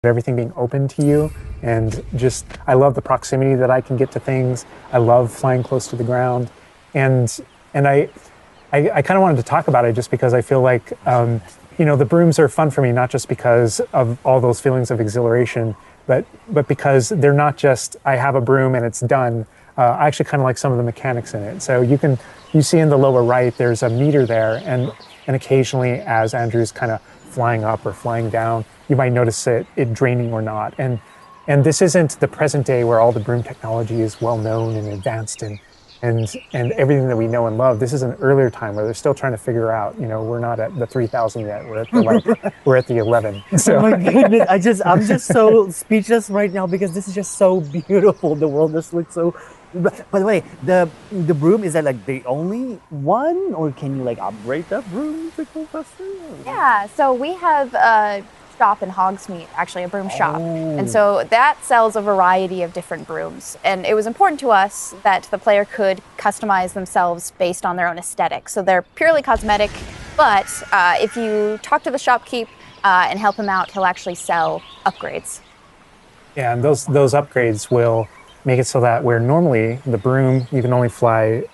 everything being open to you, and just I love the proximity that I can get to things. I love flying close to the ground, and I kind of wanted to talk about it just because I feel like the brooms are fun for me, not just because of all those feelings of exhilaration, but because they're not just I have a broom and it's done. I actually kind of like some of the mechanics in it. So you see in the lower right there's a meter there, and occasionally as Andrew's kind of flying up or flying down, you might notice it draining or not. And this isn't the present day where all the broom technology is well known and advanced and everything that we know and love. This is an earlier time where they're still trying to figure out, we're not at the 3000 yet. We're at the we're at the 11. So. Oh my goodness, I'm just so speechless right now because this is just so beautiful. The world just looks so. By the way, the broom, is that like the only one, or can you like upgrade that broom to go faster? Yeah, so we have a shop in Hogsmeade, actually a broom shop. And so that sells a variety of different brooms. And it was important to us that the player could customize themselves based on their own aesthetic. So they're purely cosmetic, but if you talk to the shopkeep and help him out, he'll actually sell upgrades. Yeah, and those upgrades will make it so that where normally the broom, you can only fly,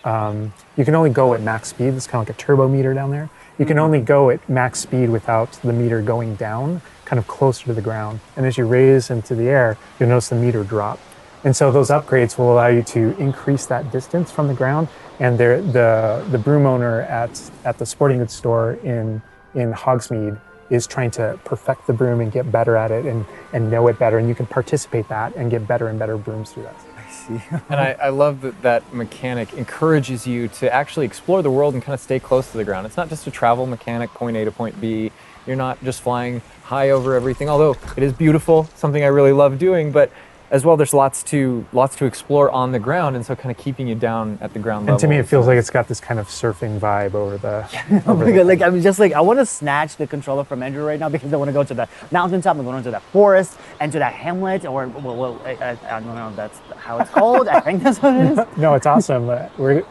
you can only go at max speed. It's kind of like a turbo meter down there. You can only go at max speed without the meter going down, kind of closer to the ground. And as you raise into the air, you'll notice the meter drop. And so those upgrades will allow you to increase that distance from the ground. And the broom owner at the sporting goods store in Hogsmeade is trying to perfect the broom and get better at it and know it better. And you can participate that and get better and better brooms through that. I see. And I love that mechanic encourages you to actually explore the world and kind of stay close to the ground. It's not just a travel mechanic, point A to point B. You're not just flying high over everything, although it is beautiful, something I really love doing, but as well, there's lots to explore on the ground, and so kind of keeping you down at the ground level. And to me, it feels like it's got this kind of surfing vibe over the. Oh my god! Like I'm just like I want to snatch the controller from Andrew right now because I want to go to the mountaintop, I'm going to the forest, and to that hamlet, or well I don't know if that's how it's called. I think that's what it is. No, it's awesome. We're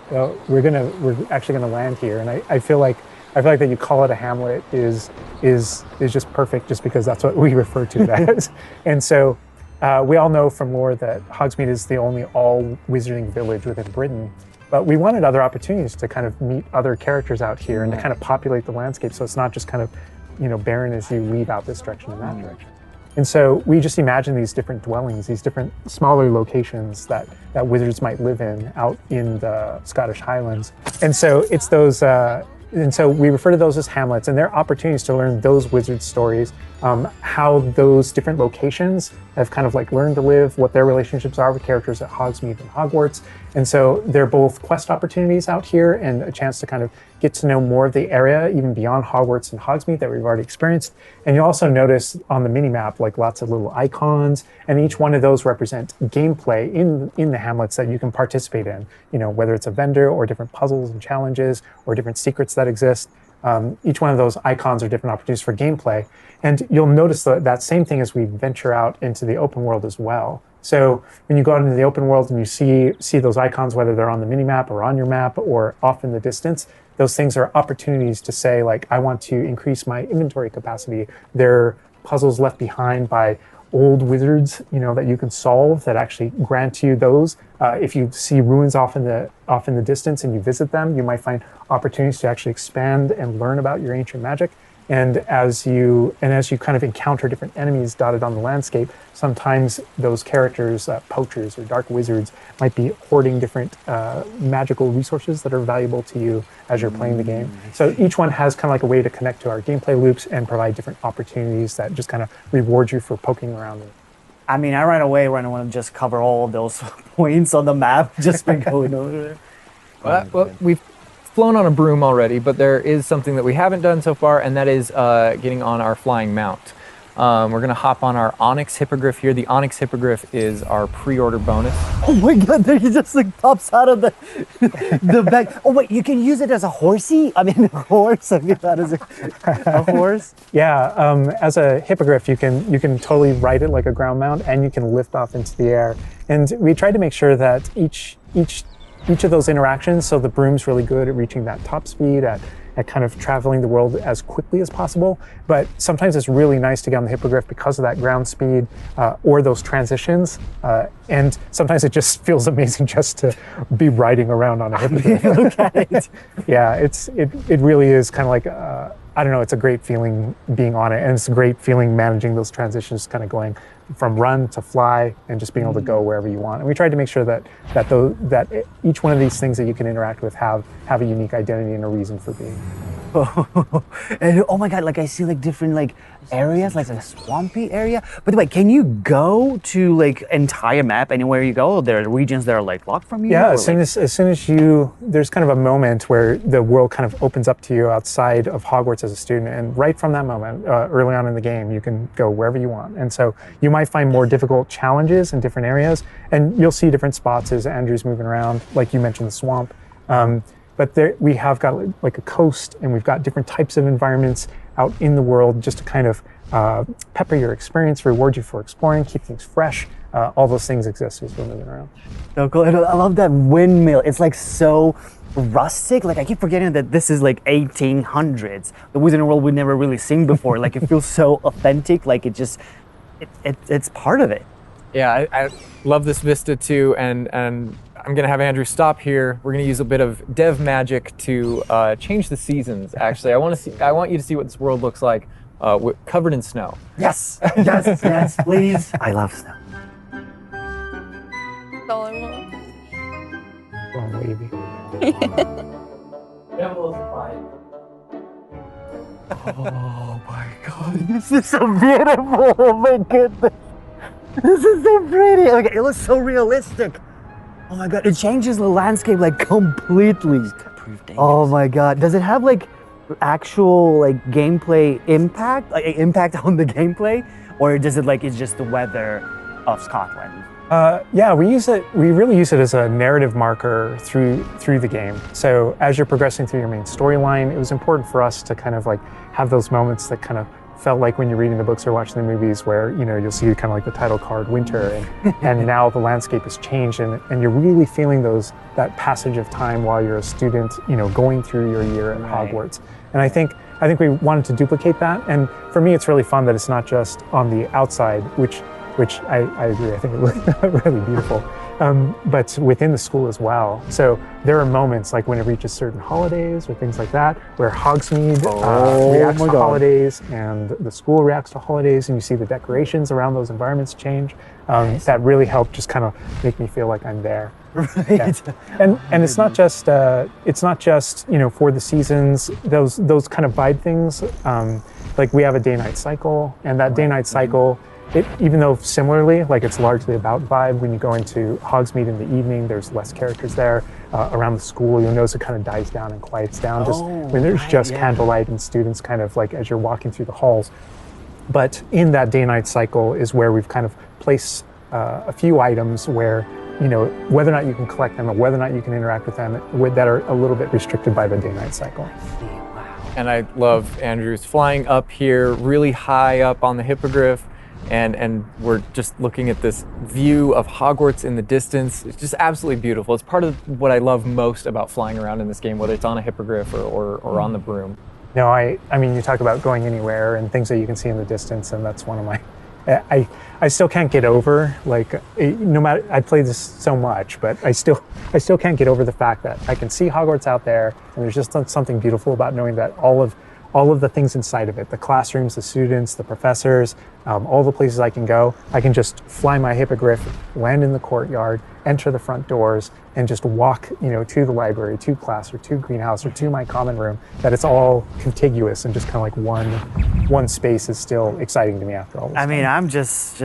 actually gonna land here, and I feel like that you call it a hamlet is just perfect, just because that's what we refer to it as, and so. We all know from lore that Hogsmeade is the only all-wizarding village within Britain, but we wanted other opportunities to kind of meet other characters out here and to kind of populate the landscape, so it's not just kind of, barren as you leave out this direction and that direction. And so we just imagine these different dwellings, these different smaller locations that wizards might live in out in the Scottish Highlands. And so it's those, and so we refer to those as hamlets, and they're opportunities to learn those wizard stories, how those different locations have kind of like learned to live, what their relationships are with characters at Hogsmeade and Hogwarts. And so they're both quest opportunities out here and a chance to kind of get to know more of the area, even beyond Hogwarts and Hogsmeade that we've already experienced. And you'll also notice on the mini-map, like lots of little icons, and each one of those represent gameplay in the hamlets that you can participate in, whether it's a vendor or different puzzles and challenges or different secrets that exist. Each one of those icons are different opportunities for gameplay. And you'll notice that same thing as we venture out into the open world as well. So when you go out into the open world and you see those icons, whether they're on the mini-map or on your map or off in the distance, those things are opportunities to say, like, I want to increase my inventory capacity. They're puzzles left behind by old wizards, that you can solve that actually grant you those. If you see ruins off in the distance and you visit them, you might find opportunities to actually expand and learn about your ancient magic. And as you kind of encounter different enemies dotted on the landscape, sometimes those characters, poachers or dark wizards, might be hoarding different magical resources that are valuable to you as you're playing the game. So each one has kind of like a way to connect to our gameplay loops and provide different opportunities that just kind of reward you for poking around them. I mean, I right away want to just cover all of those points on the map just by going over there. Well, we've flown on a broom already, but there is something that we haven't done so far, and that is getting on our flying mount. We're going to hop on our Onyx Hippogriff here. The Onyx Hippogriff is our pre-order bonus. Oh my god, there he just like pops out of the bag. Oh wait, you can use it as a horsey? I mean, a horse? I mean, that is a horse? Yeah, as a hippogriff, you can totally ride it like a ground mount, and you can lift off into the air. And we tried to make sure that each of those interactions, so the broom's really good at reaching that top speed, at at kind of traveling the world as quickly as possible. But sometimes it's really nice to get on the hippogriff because of that ground speed or those transitions. And sometimes it just feels amazing just to be riding around on a hippogriff. Look at it. Yeah, it really is kind of like, I don't know, it's a great feeling being on it. And it's a great feeling managing those transitions, kind of going from run to fly and just being able to go wherever you want. And we tried to make sure that each one of these things that you can interact with have a unique identity and a reason for being. And oh my god, like I see like different like areas, like a swampy area. By the way, can you go to like entire map anywhere you go? There are regions that are like locked from you? Yeah, or, as soon as you, there's kind of a moment where the world kind of opens up to you outside of Hogwarts as a student, and right from that moment, early on in the game, you can go wherever you want. And so you might find more difficult challenges in different areas, and you'll see different spots as Andrew's moving around, like you mentioned, the swamp. But there, we have got like a coast, and we've got different types of environments out in the world just to kind of pepper your experience, reward you for exploring, keep things fresh. All those things exist as we're moving around. So cool. And I love that windmill. It's like so rustic. Like I keep forgetting that this is like 1800s. The Wizarding World we've never really seen before. Like it feels so authentic. Like it's part of it. Yeah, I love this vista too, and I'm gonna have Andrew stop here. We're gonna use a bit of dev magic to change the seasons. Actually, I want you to see what this world looks like, covered in snow. Yes, yes, yes, please. I love snow. That's all I want. Oh, baby. Oh my god, this is so beautiful. Oh my goodness. This is so pretty. Like, it looks so realistic. Oh my god, it changes the landscape like completely. Oh my god. Does it have like actual like gameplay impact? Like impact on the gameplay? Or does it like it's just the weather of Scotland? Yeah, we really use it as a narrative marker through the game. So as you're progressing through your main storyline, it was important for us to kind of like have those moments that kind of felt like when you're reading the books or watching the movies where, you know, you'll see kind of like the title card winter and now the landscape has changed and you're really feeling that passage of time while you're a student, you know, going through your year at Hogwarts. And I think we wanted to duplicate that. And for me, it's really fun that it's not just on the outside, which I agree, I think it looks really beautiful, but within the school as well. So there are moments like when it reaches certain holidays or things like that, where Hogsmeade reacts to holidays and the school reacts to holidays, and you see the decorations around those environments change. That really helped just kind of make me feel like I'm there. Right. Yeah. And it's not just you know, for the seasons, those kind of vibe things. Like we have a day-night cycle, and that day-night cycle, even though similarly, like it's largely about vibe, when you go into Hogsmeade in the evening, there's less characters there. Around the school, you'll notice it kind of dies down and quiets down just when there's candlelight and students kind of like as you're walking through the halls. But in that day-night cycle is where we've kind of placed a few items where, you know, whether or not you can collect them or whether or not you can interact with them that are a little bit restricted by the day-night cycle. And I love Andrew's flying up here, really high up on the hippogriff. And we're just looking at this view of Hogwarts in the distance. It's just absolutely beautiful. It's part of what I love most about flying around in this game, whether it's on a hippogriff or on the broom. No, I mean, you talk about going anywhere and things that you can see in the distance, and that's one of my, I still can't get over, like, no matter, I play this so much, but I still can't get over the fact that I can see Hogwarts out there, and there's just something beautiful about knowing that all of the things inside of it, the classrooms, the students, the professors, all the places I can go, I can just fly my hippogriff, land in the courtyard, enter the front doors, and just walk, you know, to the library, to class, or to greenhouse, or to my common room, that it's all contiguous and just kind of like one space is still exciting to me after all this time. I mean, I'm just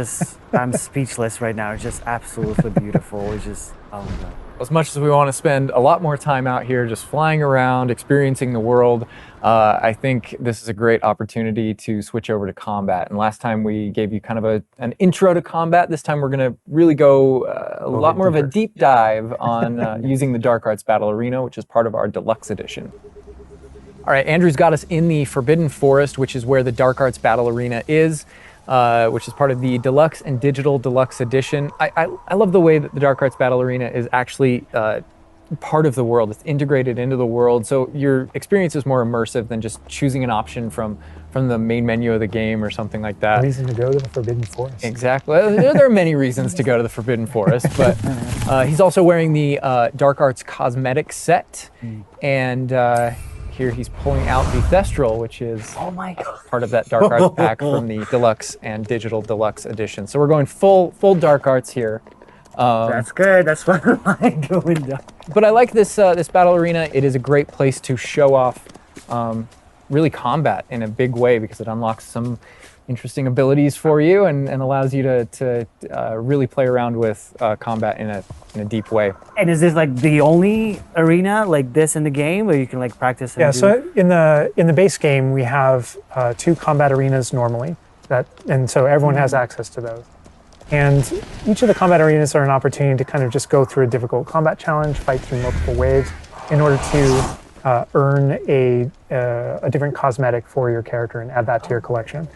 I'm speechless right now. It's just absolutely beautiful. It's just, oh my god. As much as we want to spend a lot more time out here just flying around, experiencing the world, I think this is a great opportunity to switch over to combat. And last time we gave you kind of an intro to combat. This time we're going to really go a lot more of a deep dive on using the Dark Arts Battle Arena, which is part of our deluxe edition. All right, Andrew's got us in the Forbidden Forest, which is where the Dark Arts Battle Arena is. Which is part of the Deluxe and Digital Deluxe Edition. I love the way that the Dark Arts Battle Arena is actually part of the world. It's integrated into the world, so your experience is more immersive than just choosing an option from the main menu of the game or something like that. A reason to go to the Forbidden Forest. Exactly. There are many reasons to go to the Forbidden Forest, but he's also wearing the Dark Arts cosmetic set, and here he's pulling out the Thestral, which is Oh my god. part of that Dark Arts pack from the Deluxe and Digital Deluxe edition. So we're going full Dark Arts here. That's good. That's what I like going down. But I like this this battle arena. It is a great place to show off really combat in a big way, because it unlocks some interesting abilities for you and allows you to really play around with combat in a deep way. And is this like the only arena like this in the game where you can like practice? And Yeah, do- so in the base game, we have 2 combat arenas normally, and so everyone has access to those. And each of the combat arenas are an opportunity to kind of just go through a difficult combat challenge, fight through multiple waves, in order to earn a different cosmetic for your character and add that to your collection.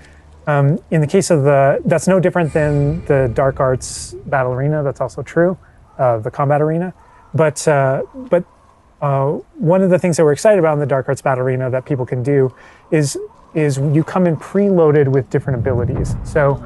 In the case of that's no different than the Dark Arts battle arena. That's also true, the combat arena. But one of the things that we're excited about in the Dark Arts battle arena that people can do is you come in preloaded with different abilities. So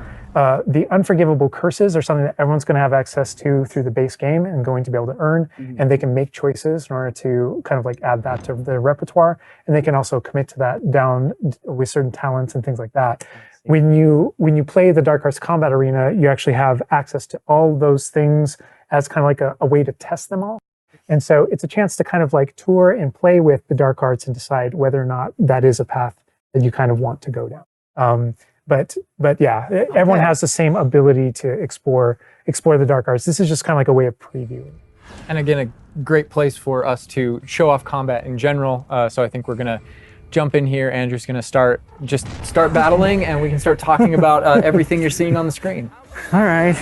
the unforgivable curses are something that everyone's going to have access to through the base game and going to be able to earn, and they can make choices in order to kind of like add that to their repertoire, and they can also commit to that down with certain talents and things like that. When you play the Dark Arts Combat Arena, you actually have access to all those things as kind of like a way to test them all. And so it's a chance to kind of like tour and play with the Dark Arts and decide whether or not that is a path that you kind of want to go down. But yeah, everyone has the same ability to explore the Dark Arts. This is just kind of like a way of previewing. And again, a great place for us to show off combat in general. So I think we're gonna jump in here. Andrew's gonna start battling, and we can start talking about everything you're seeing on the screen. All right.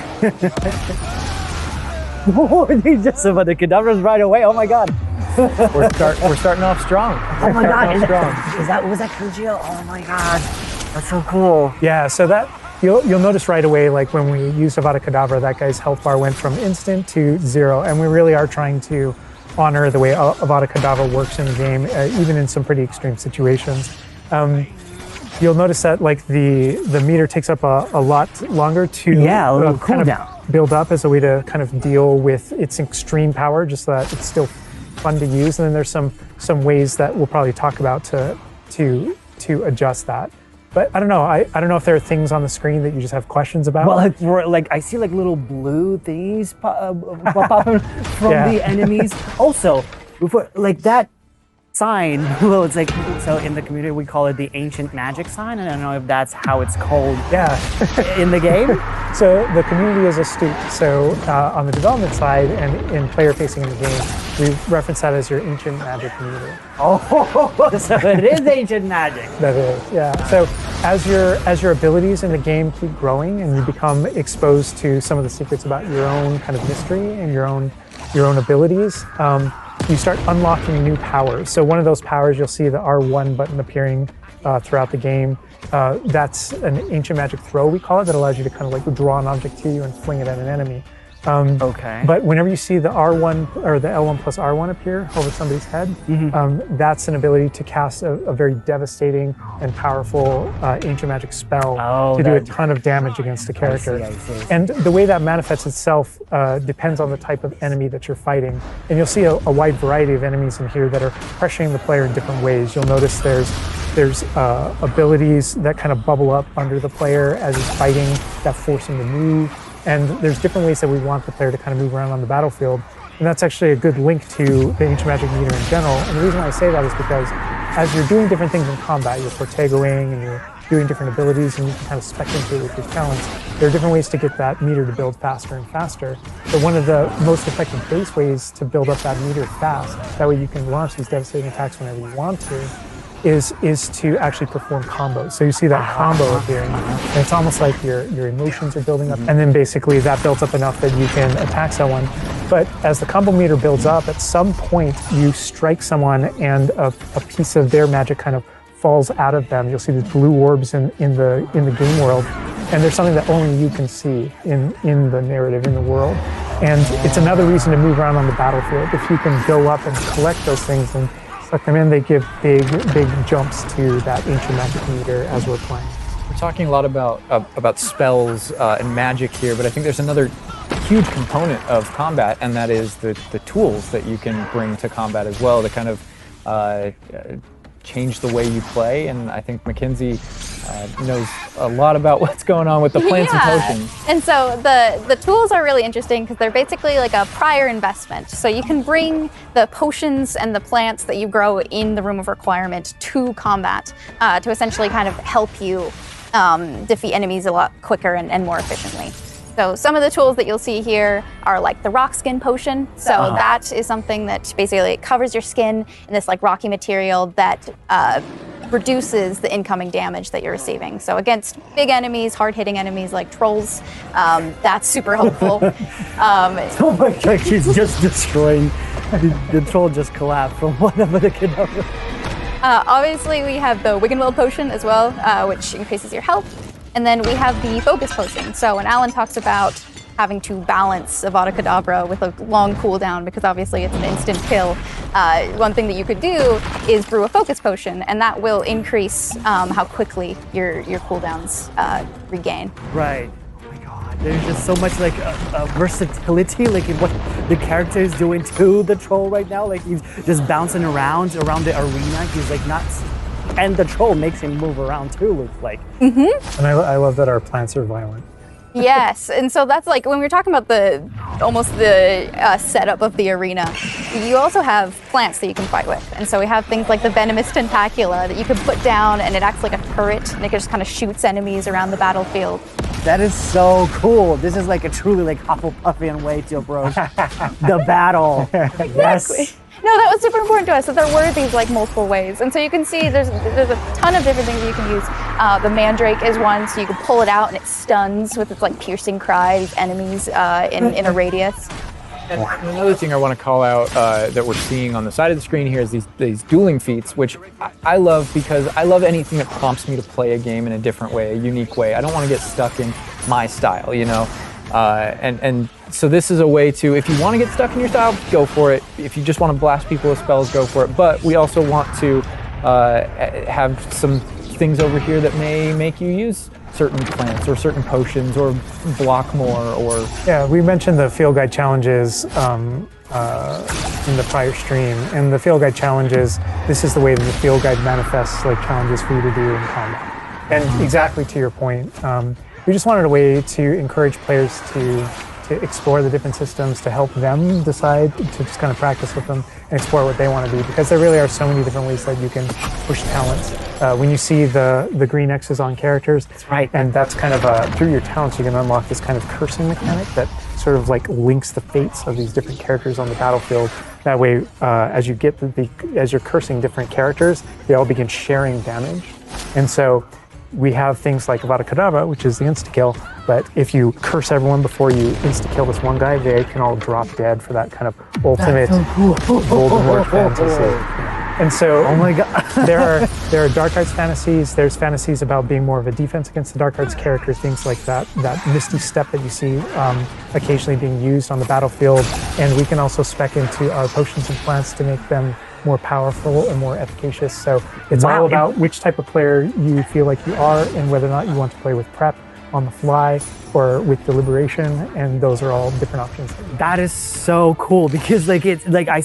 Oh, they just about the cadavers right away. Oh my god. We're starting off strong. Oh my god. Starting off strong. Was that Kujio? Oh my god. That's so cool. Yeah, so that you'll notice right away, like when we used Avada Kedavra, that guy's health bar went from instant to 0, and we really are trying to honor the way Avada Kedavra works in the game, even in some pretty extreme situations. You'll notice that like the meter takes up a lot longer to Yeah, a little kind of cooldown. build up as a way to kind of deal with its extreme power, just so that it's still fun to use. And then there's some ways that we'll probably talk about to adjust that. But I don't know. I don't know if there are things on the screen that you just have questions about. Well, like I see like little blue things pop up from Yeah. the enemies. Also, before like that sign, well, it's like, so in the community we call it the ancient magic sign. I don't know if that's how it's called Yeah. in the game. So the community is astute. So on the development side and in player facing in the game, we reference that as your ancient magic meter. Oh, so it is ancient magic. That is, yeah. So as your abilities in the game keep growing and you become exposed to some of the secrets about your own kind of mystery and your own abilities, you start unlocking new powers. So one of those powers, you'll see the R1 button appearing throughout the game. That's an ancient magic throw, we call it, that allows you to kind of like draw an object to you and fling it at an enemy. Okay. But whenever you see the R1 or the L1 plus R1 appear over somebody's head, that's an ability to cast a very devastating and powerful ancient magic spell to do a ton of damage against the character. I see. And the way that manifests itself depends on the type of enemy that you're fighting. And you'll see a wide variety of enemies in here that are pressuring the player in different ways. You'll notice there's abilities that kind of bubble up under the player as he's fighting that force him to move. And there's different ways that we want the player to kind of move around on the battlefield. And that's actually a good link to the ancient magic meter in general. And the reason why I say that is because as you're doing different things in combat, you're Portegoing and you're doing different abilities and you can kind of spec into it with your talents, there are different ways to get that meter to build faster and faster. But one of the most effective base ways to build up that meter fast, that way you can launch these devastating attacks whenever you want to, is to actually perform combos. So you see that combo appearing, and it's almost like your emotions are building up, and then basically that builds up enough that you can attack someone. But as the combo meter builds up, at some point you strike someone and a piece of their magic kind of falls out of them. You'll see these blue orbs in the game world, and there's something that only you can see in the narrative, in the world. And it's another reason to move around on the battlefield. If you can go up and collect those things and suck them in, they give big jumps to that ancient magic meter as we're playing. We're talking a lot about spells and magic here, but I think there's another huge component of combat, and that is the tools that you can bring to combat as well to kind of change the way you play. And I think Mackenzie knows a lot about what's going on with the plants and potions. And so the tools are really interesting because they're basically like a prior investment. So you can bring the potions and the plants that you grow in the room of requirement to combat to essentially kind of help you defeat enemies a lot quicker and more efficiently. So some of the tools that you'll see here are like the rock skin potion. So that is something that basically covers your skin in this like rocky material that reduces the incoming damage that you're receiving. So against big enemies, hard-hitting enemies like trolls, that's super helpful. Oh my god, she's just destroying. The troll just collapsed from one of the cadavers. Obviously, we have the Wiggenweld potion as well, which increases your health. And then we have the focus potion. So when Alan talks about having to balance Avada Kedavra with a long cooldown, because obviously it's an instant kill, one thing that you could do is brew a focus potion, and that will increase how quickly your cooldowns regain. Right. Oh my god, there's just so much like versatility, like in what the character is doing to the troll right now. Like he's just bouncing around the arena. He's like not. And the troll makes him move around too, looks like. Mm-hmm. And I love that our plants are violent. Yes, and so that's like when we're talking about the setup of the arena, you also have plants that you can fight with. And so we have things like the venomous tentacula that you can put down, and it acts like a turret, and it just kind of shoots enemies around the battlefield. That is so cool. This is like a truly like Hufflepuffian way to approach the battle. Exactly. Yes. No, that was super important to us, that there were these like multiple ways. And so you can see there's a ton of different things that you can use. The mandrake is one, so you can pull it out and it stuns with its like piercing cry these enemies in a radius. And another thing I want to call out that we're seeing on the side of the screen here is these dueling feats, which I love because I love anything that prompts me to play a game in a different way, a unique way. I don't want to get stuck in my style, you know? And so this is a way to, if you want to get stuck in your style, go for it. If you just want to blast people with spells, go for it. But we also want to have some things over here that may make you use certain plants or certain potions or block more or... Yeah, we mentioned the field guide challenges in the prior stream. And the field guide challenges, this is the way that the field guide manifests like challenges for you to do in combat. And exactly to your point, we just wanted a way to encourage players to explore the different systems, to help them decide, to just kind of practice with them and explore what they want to do, because there really are so many different ways that you can push talents. When you see the green X's on characters, that's right. And that's kind of through your talents you can unlock this kind of cursing mechanic that sort of like links the fates of these different characters on the battlefield. That way, as you get as you're cursing different characters, they all begin sharing damage. And so we have things like Avada Kedavra, which is the insta-kill, but if you curse everyone before you insta-kill this one guy, they can all drop dead for that kind of ultimate Voldemort fantasy. And so, oh my god, there are dark arts fantasies. There's fantasies about being more of a defense against the dark arts character, things like that misty step that you see occasionally being used on the battlefield. And we can also spec into our potions and plants to make them more powerful and more efficacious. So it's all about which type of player you feel like you are and whether or not you want to play with prep on the fly or with deliberation, and those are all different options. That is so cool because like it's like I see